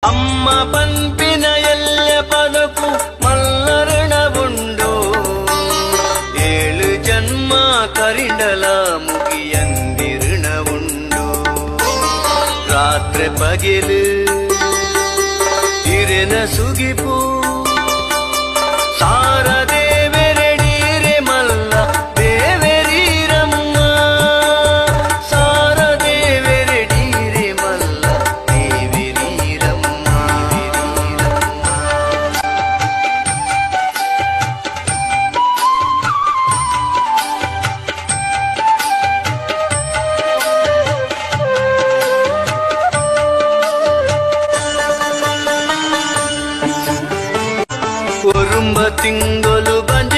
అమ్మ పంపిన ఎల్ల పదకు మల్లరణవుండు ఏಳು జన్మ కరిండల ಮುಗಿಯಂದಿರುಣವುಂಡು ರಾತ್ರಿ ಪಗಿಲು ಇರೆನ ಸುಗಿಪು ಸಾರದೇವೆರಡೀರೆ ಮಲ್ಲ ದೇವೆರೀರಮ್ಮ ಸಾರದೇವೆರಡೀರೆ ಮಲ್ಲ ದೇವೆರೀರಮ್ಮ ಕುರುಂಬ ತಿಂಗಳು ಬಂಜ